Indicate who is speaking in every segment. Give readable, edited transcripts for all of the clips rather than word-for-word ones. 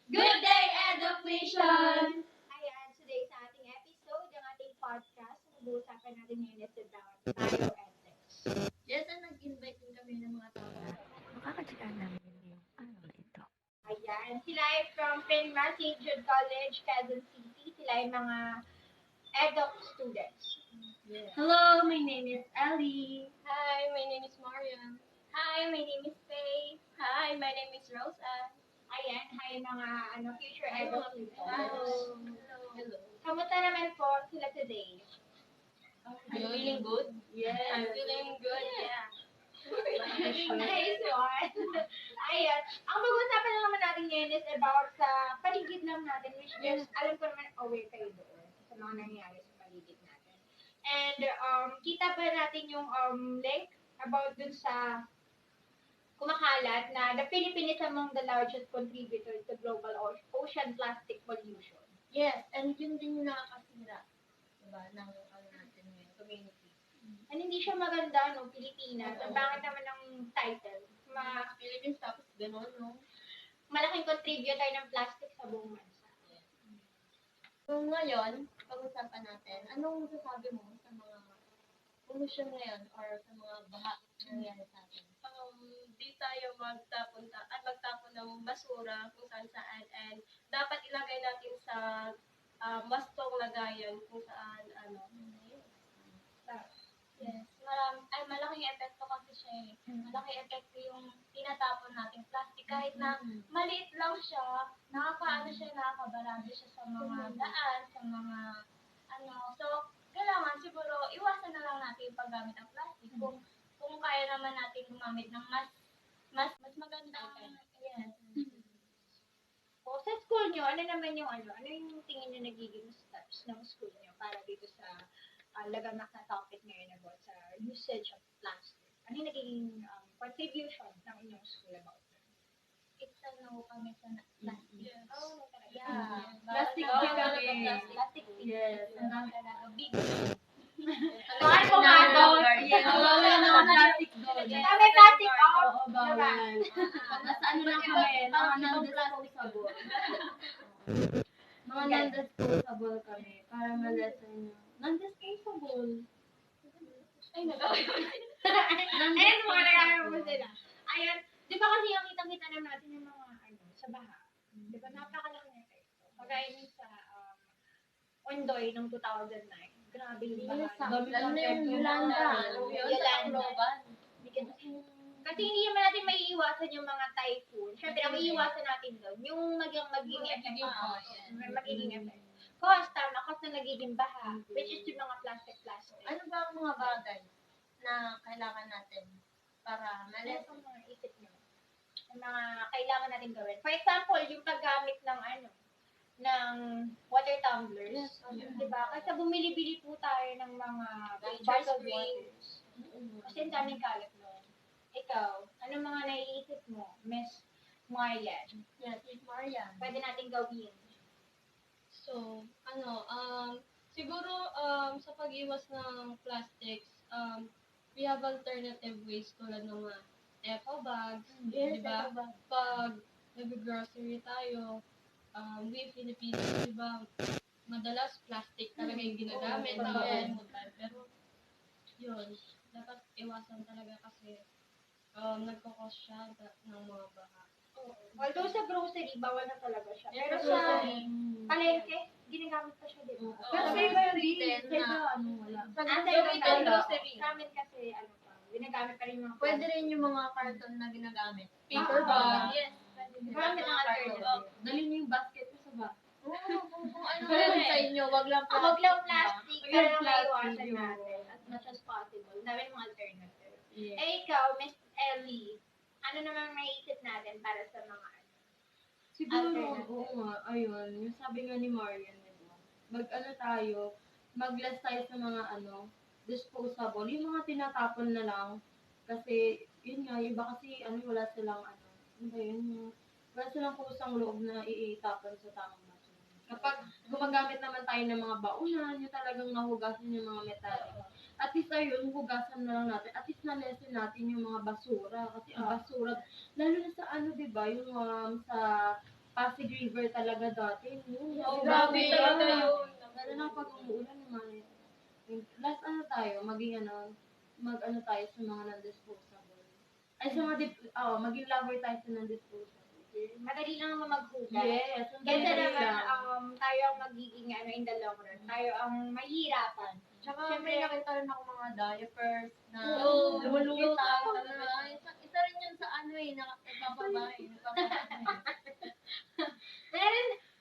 Speaker 1: Good day, education!
Speaker 2: Ayan, today sa ating episode, ang ating podcast, mag-uusapan natin ngayon is about bioethics.
Speaker 1: Yes, nag-invite din kami ng mga tao.
Speaker 3: Makakachika namin yung ano ito.
Speaker 2: Ayan, sila ay from Penma St. Jude College, Quezon City. Sila ay mga EDUC students.
Speaker 1: Yes.
Speaker 3: Hello, my name is Ellie.
Speaker 1: Hi, my name is Mariam.
Speaker 2: Hi, my name is Faye.
Speaker 1: Hi, my name is Rosa.
Speaker 2: Ayan, hi mga future EDUC students.
Speaker 1: Hello.
Speaker 2: Kamusta naman po sila today?
Speaker 1: Are you feeling good?
Speaker 3: Yes.
Speaker 1: I'm feeling good, yeah.
Speaker 2: Nice one. Ayan. Ang pag-uusapan na naman natin ngayon is about sa paligid lang natin, which is, alam ko naman, aware kayo doon sa mga nangyayari sa paligid natin. And, kita ba natin yung link about dun sa kumakalat na the Philippines is among the largest contributors to global ocean plastic pollution.
Speaker 1: Yes, and yun din yung nakakasira. Diba, ng natin ngayon, community.
Speaker 2: And hindi siya maganda, no, Pilipinas. Ang pangit naman ng title.
Speaker 1: Philippines tapos gano'n, no?
Speaker 2: Malaking contributor ng plastic sa buong bansa.
Speaker 1: So ngayon, pag-usapan natin, anong masasabi mo sa mga pollution ngayon or sa mga baha na nangyari sa atin?
Speaker 4: Di tayo magtapon ng basura kung saan saan, and dapat ilagay natin sa wastong lagayan kung saan
Speaker 5: Yes, malaking epekto kasi siya eh. Malaking epekto yung tinatapon nating plastic. Kahit na maliit lang siya, nakakabarado siya sa mga daan, sa mga So, kailangan siguro, iwasan na lang natin yung paggamit ng plastic. Kung kaya naman natin gumamit ng mas magandang, yes.
Speaker 2: O, sa school nyo, ano naman yung ano yung tingin nyo nagiging steps ng school nyo para dito sa lagamak na topic ngayon about sa usage of plastic? Ano yung nagiging contribution ng inyong school about that?
Speaker 5: It's kami sa plastic.
Speaker 4: Yes.
Speaker 2: Oh, talaga.
Speaker 5: Yeah.
Speaker 3: Plastic
Speaker 5: Bawal
Speaker 3: kami.
Speaker 5: talaga plastic.
Speaker 3: Yes.
Speaker 5: Talaga big.
Speaker 2: Bawal pumasok.
Speaker 3: Wala naman plastic doon.
Speaker 2: Kami plastic off.
Speaker 3: Oo, bawal. Nasa ano lang kami, mga non-disposable. Mga non-disposable kami, para ma-lessen yung non-disposable.
Speaker 5: Ay, nagawin.
Speaker 2: Ayun, mga nagkakaroon mo sila. Ayun, di ba kasi yung kitang-kita naman natin yung mga sa baha. Di ba, napakalaki na ito. Kagaya nun sa Ondoy noong 2009. Grabe yung baha.
Speaker 1: Lalo na yung Yolanda.
Speaker 2: Yolanda. Kasi hindi naman natin maiiwasan yung mga typhoon. Siyempre, ang iiwasan natin doon, yung magiging effect. Magiging effect. Cause, tama, cause na nagiging baha, which is yung mga plastic.
Speaker 1: Ano ba ang mga bagay na kailangan natin para
Speaker 2: Ano
Speaker 1: ma-lessen?
Speaker 2: ang mga isip nyo? Ang mga kailangan natin gawin. For example, yung paggamit ng ng water tumblers. Diba? Kasi bumili-bili po tayo ng mga bottled waters. Kasi ang daming kalat nun. Ikaw, ano mga naiisip mo, Miss Marian?
Speaker 1: Yes, Miss Marian.
Speaker 2: Pwede natin gawin.
Speaker 4: So, siguro sa pag-iwas ng plastics, we have alternative ways tulad ng mga eco bags,
Speaker 1: Yes,
Speaker 4: di ba?
Speaker 1: eco bag.
Speaker 4: Pag nag-grocery tayo, we Filipinos, di ba, madalas plastic talaga yung ginagamit.
Speaker 1: Oo,
Speaker 4: Nakakalimutan. Pero, yun, dapat iwasan talaga kasi nagkakos siya ng mga baha.
Speaker 2: Although sa grocery, bawal na talaga siya.
Speaker 4: Yeah,
Speaker 2: Pero
Speaker 4: sa
Speaker 2: sa
Speaker 4: grocery.
Speaker 2: palengke, ginagamit pa siya, di ba?
Speaker 4: Oo.
Speaker 3: Pero sa iba hindi. Sa iba, wala.
Speaker 2: Sa
Speaker 4: Gawin ng grocery.
Speaker 2: Sa amin kasi, ginagamit pa rin yung mga
Speaker 1: Pwede rin yung mga carton na ginagamit.
Speaker 4: Paper
Speaker 2: Ah,
Speaker 4: bag.
Speaker 1: Yes.
Speaker 2: Gamit ng alternative.
Speaker 3: Dali niyo yung basket ko sa ba?
Speaker 1: Oo, kung ano meron sa inyo, wag lang plastic.
Speaker 2: Huwag lang plastic,
Speaker 3: Huwag
Speaker 2: para
Speaker 3: lang plastic,
Speaker 2: maiwasan
Speaker 3: yun.
Speaker 2: natin as much as possible. Dami ng mga alternative.
Speaker 3: Yeah.
Speaker 2: Eh, ikaw, Miss Ellie, ano namang naisip natin para sa mga
Speaker 3: Siguro,
Speaker 2: Alternative.
Speaker 3: oo nga, ayun, yung sabi nga ni Marian, diba? Tayo, mag-less tayo sa mga disposable, yung mga tinatapon na lang, kasi, yun nga, yung iba kasi, wala silang, ano ba yun, wala silang kusang loob na iitapon sa tamang basura. Kapag gumagamit naman tayo ng mga baunan, yung talagang nahugasan yung mga metal, at least ayun, hugasan na lang natin. At least na-lessen natin yung mga basura. Kasi ang basura, lalo na sa di ba, yung sa Pasig river talaga dati.
Speaker 1: Oh,
Speaker 4: Grabe
Speaker 1: grabe
Speaker 4: talaga
Speaker 1: yun.
Speaker 4: yun.
Speaker 3: Lalo na pag umuulan naman. Last tayo, maging mag-ano tayo sa mga non-disposable. Ay, sa mga, maging lover tayo sa non-disposable.
Speaker 2: Madali lang naman maghugas.
Speaker 3: Yes, ang
Speaker 2: Kesa
Speaker 3: dali
Speaker 2: naman,
Speaker 3: lang.
Speaker 2: tayo ang magiging in the long run. Tayo ang mahihirapan.
Speaker 1: Tsaka may nakita rin ako mga diapers na
Speaker 4: Oo,
Speaker 1: lumulutang talaga. Isa rin yun sa nagpapabahay.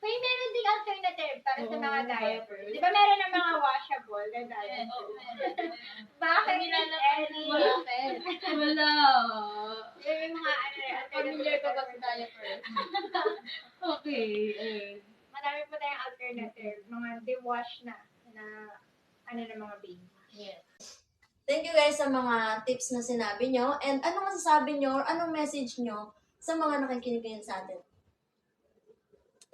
Speaker 2: Meron ding alternative para sa mga
Speaker 3: Oo,
Speaker 2: diapers.
Speaker 3: diapers.
Speaker 2: Di ba meron ng mga washable na diapers? Bakit, Miss Ellie?
Speaker 3: Wala.
Speaker 2: Yung may mga
Speaker 1: Familiar ka ba sa
Speaker 2: alternative.
Speaker 1: diapers?
Speaker 3: Okay.
Speaker 2: Marami pa tayong alternative. Mga de-wash na ng mga baby.
Speaker 1: Yes.
Speaker 6: Thank you guys sa mga tips na sinabi nyo. And ano masasabi nyo or anong message nyo sa mga nakikinig ngayon sa atin?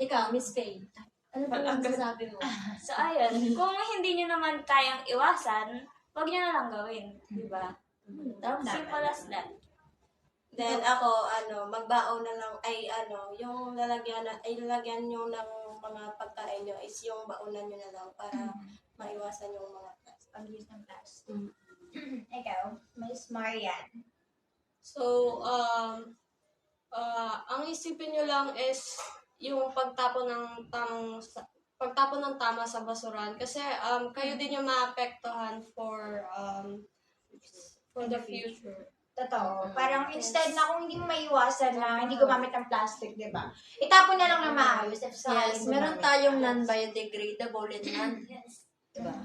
Speaker 6: Ikaw, Miss Faye. Ano ba ang masasabi mo?
Speaker 5: So, ayun. Kung hindi nyo naman kayang iwasan, huwag nyo na lang gawin. Diba? Simple as that.
Speaker 7: Then ako, magbaon na lang, yung lalagyan nyo ng mga pagkain nyo is yung baonan nyo na lang para maiwasan yung mga
Speaker 2: Pag-use ng plastic. Ikaw, Miss Marian.
Speaker 7: So, ang isipin nyo lang is yung pagtapon ng tama sa basuran kasi kayo din yung maapektuhan for the future.
Speaker 2: Totoo. Parang instead na kung hindi mo maiwasan na hindi gumamit ng plastic, di ba? Itapon na lang na maayos. If
Speaker 6: Yes, meron tayong non-biodegradable and non. Diba?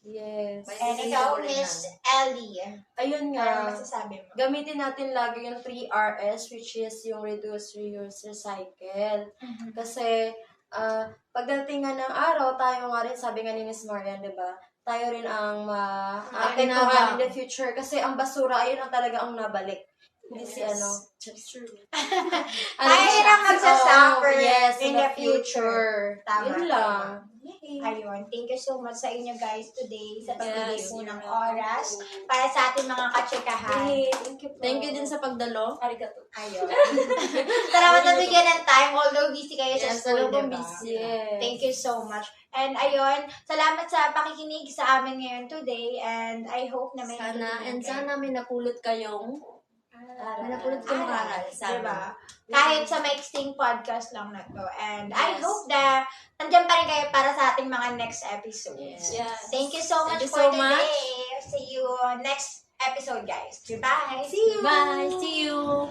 Speaker 7: Yes.
Speaker 2: And ikaw, Miss Ellie.
Speaker 6: Ayun
Speaker 2: Ano
Speaker 6: nga.
Speaker 2: masasabi mo?
Speaker 6: Gamitin natin lagi yung 3RS, which is yung reduce, reuse, recycle. Kasi, pagdating nga ng araw, tayo nga rin, sabi nga ni Miss Marian, di ba? Tayo rin ang maapektuhan in the future. Kasi ang basura, ayun ang talaga ang nabalik. Hindi si
Speaker 2: Tayo rin ang magsasuffer
Speaker 6: yes,
Speaker 2: in the future. Tama.
Speaker 6: Yun lang.
Speaker 2: Ayun. Thank you so much sa inyo guys today sa pagbigay
Speaker 6: Yes.
Speaker 2: po ng oras para sa ating mga katsikahan.
Speaker 6: Thank you din sa pagdalo.
Speaker 5: Arigato.
Speaker 2: Ayun. Salamat na bigyan ng time although busy kayo sa school,
Speaker 6: talagang
Speaker 2: diba?
Speaker 6: busy. Yes.
Speaker 2: Thank you so much. And ayun, salamat sa pakikinig sa amin ngayon today and I hope na may
Speaker 6: Sana may napulot kayong aral.
Speaker 2: Diba? Kahit sa maiksing podcast lang na to. And I hope na nandiyan pa rin kayo para sa ating mga next episodes.
Speaker 6: Yes.
Speaker 2: Thank you so much
Speaker 6: Thank you
Speaker 2: for
Speaker 6: so
Speaker 2: today. See you next episode, guys. Goodbye.
Speaker 6: Bye. See you.